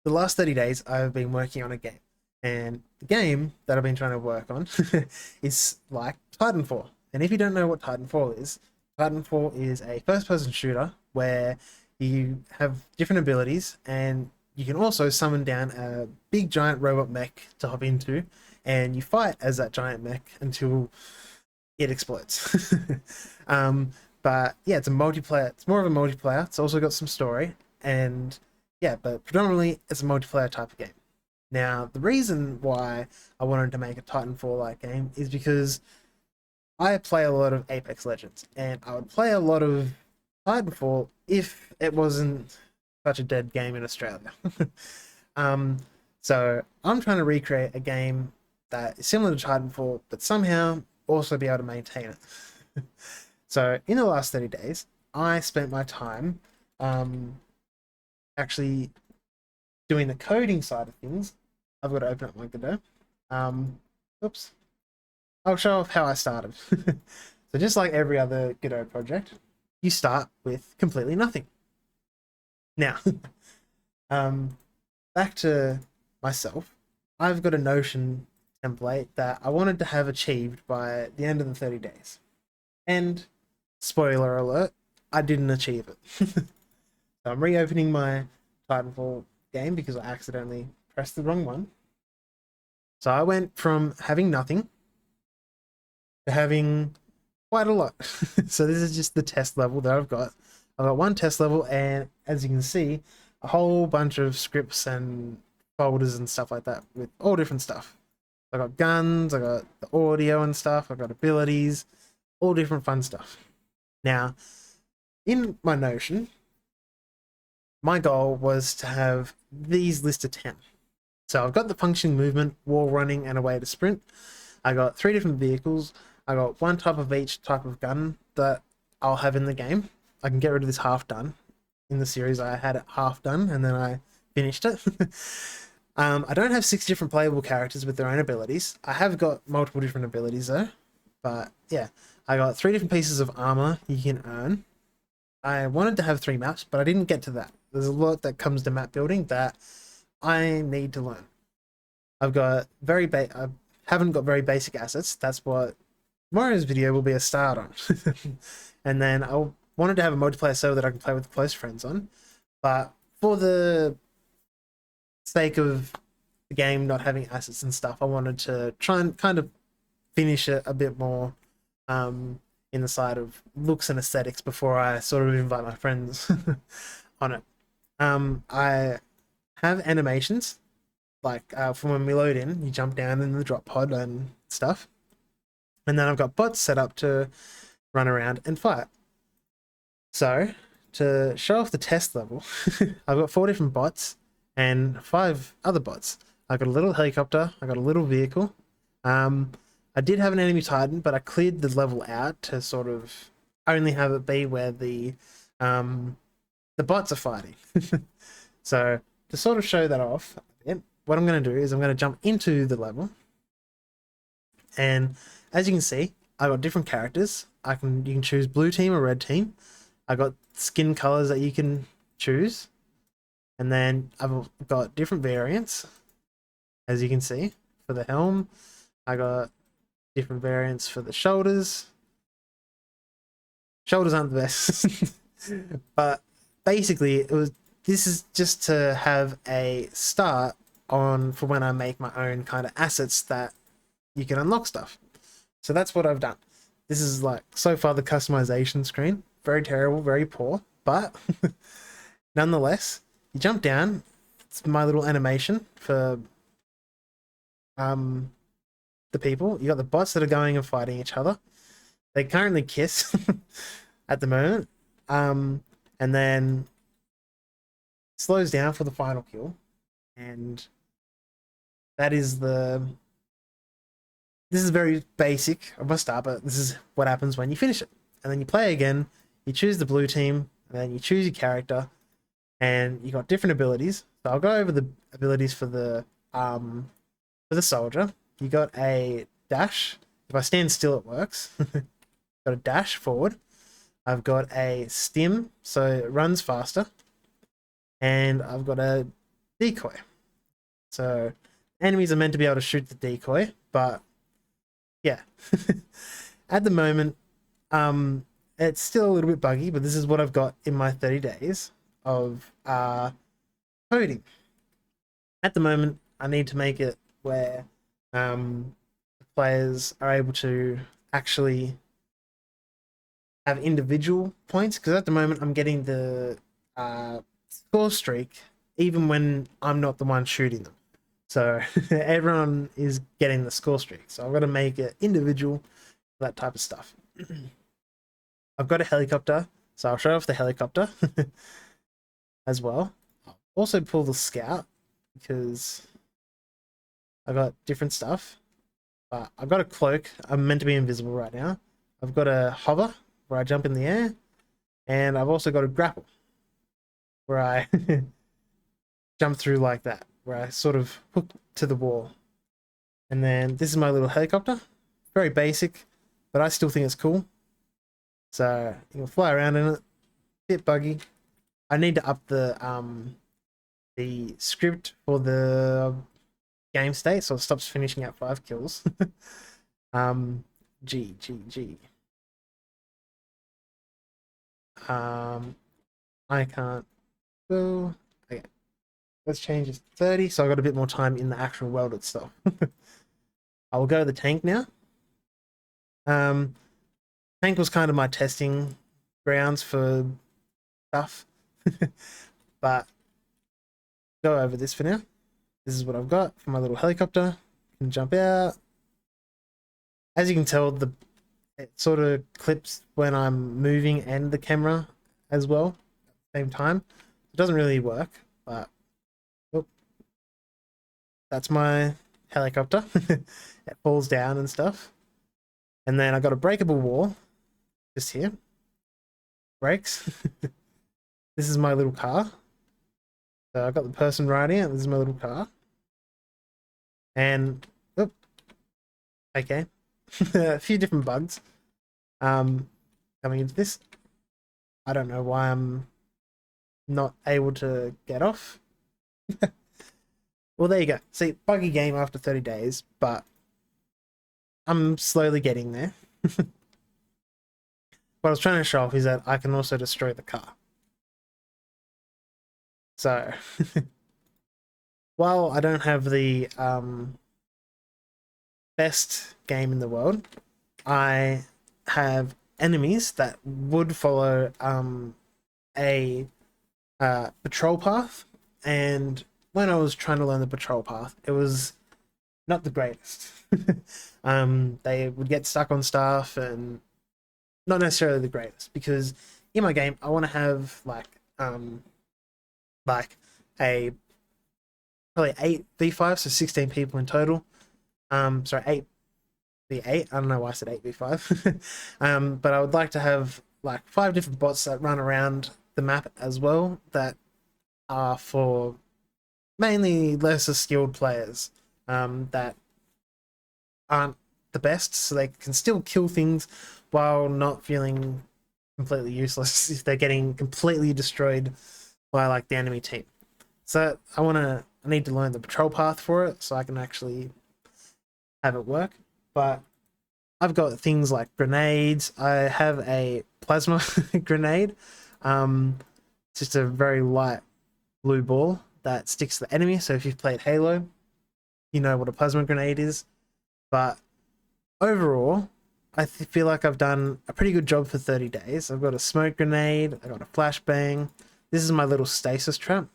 the last 30 days, I've been working on a game. And the game that I've been trying to work on is like Titanfall. And if you don't know what Titanfall is a first person shooter where you have different abilities and you can also summon down a big giant robot mech to hop into and you fight as that giant mech until it explodes. um, but yeah, it's a multiplayer. It's more of a multiplayer. It's also got some story, and yeah, but predominantly it's a multiplayer type of game. Now, the reason why I wanted to make a Titanfall like game is because I play a lot of Apex Legends, and I would play a lot of Titanfall if it wasn't such a dead game in Australia. um, so I'm trying to recreate a game that is similar to Titanfall, but somehow also be able to maintain it. So in the last 30 days, I spent my time um, actually doing the coding side of things. I've got to open up my godot. Oops. I'll show off how I started. So just like every other godot project, you start with completely nothing. Now, um, back to myself, I've got a Notion template that I wanted to have achieved by the end of the 30 days. And spoiler alert, I didn't achieve it. So I'm reopening my Titanfall game because I accidentally pressed the wrong one. So I went from having nothing to having quite a lot. So this is just the test level that I've got. I've got one test level, and as you can see, a whole bunch of scripts and folders and stuff like that with all different stuff. I got guns, I got the audio and stuff, I got abilities, all different fun stuff. Now, in my Notion, my goal was to have these list of 10. So I've got the functioning movement, wall running, and a way to sprint. I got 3 different vehicles. I got 1 type of each type of gun that I'll have in the game. I can get rid of this half done. In the series, I had it half done, and then I finished it. I don't have 6 different playable characters with their own abilities. I have got multiple different abilities though. But yeah, I got 3 different pieces of armor you can earn. I wanted to have 3 maps, but I didn't get to that. There's a lot that comes to map building that I need to learn. I haven't got very basic assets. That's what tomorrow's video will be a start on. And then I wanted to have a multiplayer server that I can play with close friends on. But for the sake of the game not having assets and stuff, I wanted to try and kind of finish it a bit more in the side of looks and aesthetics before I sort of invite my friends on it. I have animations like from when we load in, you jump down in the drop pod and stuff, and then I've got bots set up to run around and fight. So to show off the test level, I've got 4 different bots and 5 other bots. I've got a little helicopter, I got a little vehicle. I did have an enemy titan, but I cleared the level out to sort of only have it be where the bots are fighting. So to sort of show that off, what I'm going to do is I'm going to jump into the level, and as you can see, I got different characters. You can choose blue team or red team. I got skin colors that you can choose, and then I've got different variants. As you can see, for the helm, I got different variants for the shoulders. Shoulders aren't the best, but basically this is just to have a start on for when I make my own kind of assets that you can unlock stuff. So that's what I've done. This is like so far the customization screen. Very terrible, very poor, but nonetheless, you jump down. It's my little animation for the people. You got the bots that are going and fighting each other. They currently kiss at the moment. And then slows down for the final kill. And that is this is very basic of a start, but this is what happens when you finish it. And then you play again, you choose the blue team, and then you choose your character, and you got different abilities. So I'll go over the abilities for the soldier. You got a dash. If I stand still, it works. Got a dash forward. I've got a stim, so it runs faster. And I've got a decoy. So enemies are meant to be able to shoot the decoy, but yeah. At the moment, it's still a little bit buggy, but this is what I've got in my 30 days of coding. At the moment, I need to make it where the players are able to actually have individual points, because at the moment I'm getting the score streak even when I'm not the one shooting them. So everyone is getting the score streak. So I've got to make it individual, that type of stuff. I've got a helicopter, so I'll show off the helicopter as well. I'll also pull the scout because I got different stuff. But I've got a cloak. I'm meant to be invisible right now. I've got a hover where I jump in the air, and I've also got a grapple where I jump through like that, where I sort of hook to the wall. And then this is my little helicopter. Very basic, but I still think it's cool. So you can fly around in it. Bit buggy. I need to up the script for the game state so it stops finishing at 5 kills. G. I can't go. Okay. Let's change this to 30 so I got a bit more time in the actual world itself. I will go to the tank now. Tank was kind of my testing grounds for stuff. But go over this for now. This is what I've got for my little helicopter. Can jump out. As you can tell, it sort of clips when I'm moving and the camera as well at the same time. It doesn't really work, but that's my helicopter. It falls down and stuff. And then I got a breakable wall just here. Brakes. This is my little car. So I got the person riding it. This is my little car. And okay. A few different bugs. Coming into this. I don't know why I'm not able to get off. Well, there you go. See, buggy game after 30 days, but I'm slowly getting there. What I was trying to show off is that I can also destroy the car. So, while I don't have the best game in the world, I have enemies that would follow a patrol path, and when I was trying to learn the patrol path, it was not the greatest. They would get stuck on stuff and not necessarily the greatest, because in my game I want to have like a probably 8v5, so 16 people in total. Sorry, 8v8. I don't know why I said 8v5. But I would like to have like 5 different bots that run around the map as well, that are for mainly lesser skilled players that aren't the best, so they can still kill things while not feeling completely useless if they're getting completely destroyed by like the enemy team. So I need to learn the patrol path for it so I can actually have it work. But I've got things like grenades. I have a plasma grenade. Just a very light blue ball that sticks to the enemy. So if you've played Halo, you know what a plasma grenade is. But overall, I feel like I've done a pretty good job for 30 days. I've got a smoke grenade. I got a flashbang. This is my little stasis trap.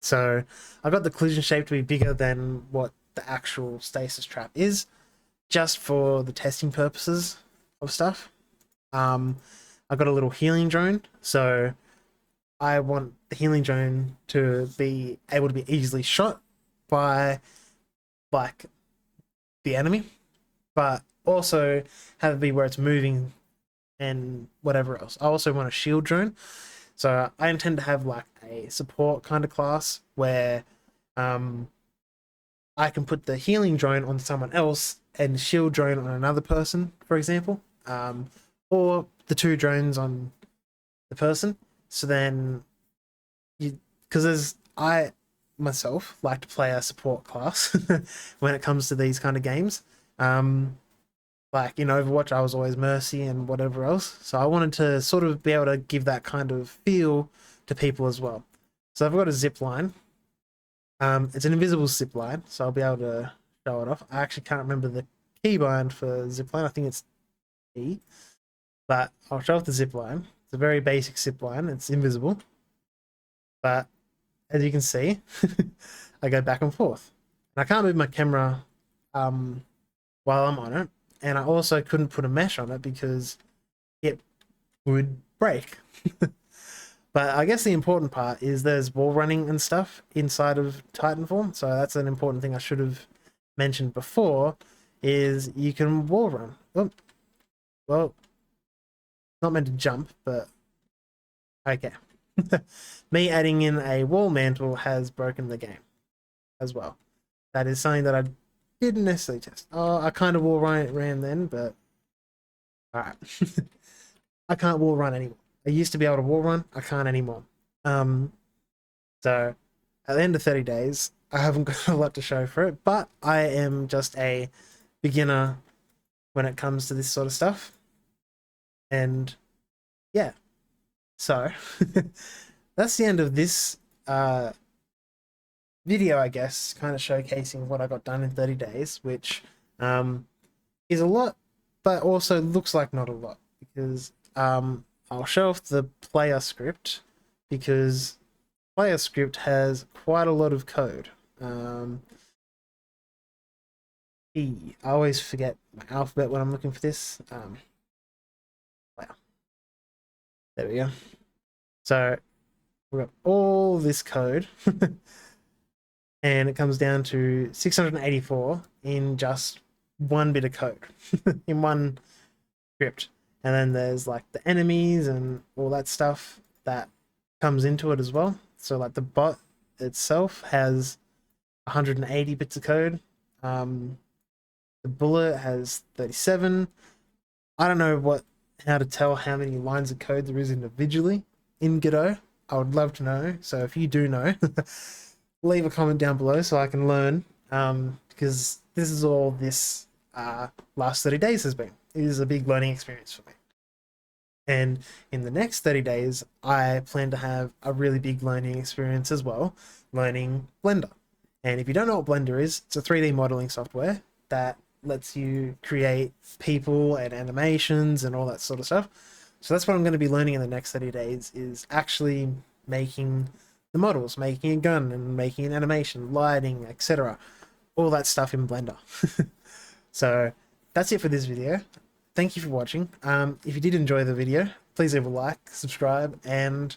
So I got the collision shape to be bigger than what the actual stasis trap is, just for the testing purposes of stuff. I got a little healing drone, so I want the healing drone to be able to be easily shot by like the enemy, but also have it be where it's moving and whatever else. I also want a shield drone, so I intend to have like a support kind of class where I can put the healing drone on someone else and shield drone on another person, for example, or the 2 drones on the person. So then because myself like to play a support class when it comes to these kind of games. Like in Overwatch, I was always Mercy and whatever else. So I wanted to sort of be able to give that kind of feel to people as well. So I've got a zip line. It's an invisible zip line, so I'll be able to show it off. I actually can't remember the keybind for zip line. I think it's E, but I'll show off the zip line. It's a very basic zip line. It's invisible, but as you can see, I go back and forth. And I can't move my camera while I'm on it, and I also couldn't put a mesh on it because it would break. But I guess the important part is there's wall running and stuff inside of Titanfall. So that's an important thing I should have mentioned before, is you can wall run. Oh, well, not meant to jump, but okay. Me adding in a wall mantle has broken the game as well. That is something that I didn't necessarily test. Oh, I kind of wall ran then, but alright. I can't wall run anymore. I used to be able to wall run, I can't anymore. So at the end of 30 days, I haven't got a lot to show for it, but I am just a beginner when it comes to this sort of stuff. And yeah, so that's the end of this video, I guess, kind of showcasing what I got done in 30 days, which is a lot, but also looks like not a lot, because I'll show off the player script, because player script has quite a lot of code. I always forget my alphabet when I'm looking for this. Wow. There we go. So we've got all this code and it comes down to 684 in just one bit of code in one script. And then there's like the enemies and all that stuff that comes into it as well. So like the bot itself has 180 bits of code. The bullet has 37. I don't know how to tell how many lines of code there is individually in Godot. I would love to know. So if you do know, leave a comment down below so I can learn. Because this is all this last 30 days has been. It is a big learning experience for me. And in the next 30 days, I plan to have a really big learning experience as well, learning Blender. And if you don't know what Blender is, it's a 3D modeling software that lets you create people and animations and all that sort of stuff. So that's what I'm going to be learning in the next 30 days, is actually making the models, making a gun and making an animation, lighting, etc. All that stuff in Blender. So that's it for this video. Thank you for watching. If you did enjoy the video, please leave a like, subscribe, and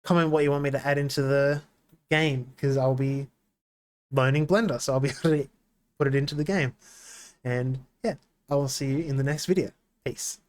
comment what you want me to add into the game, because I'll be learning Blender, so I'll be able to put it into the game. And yeah, I will see you in the next video. Peace.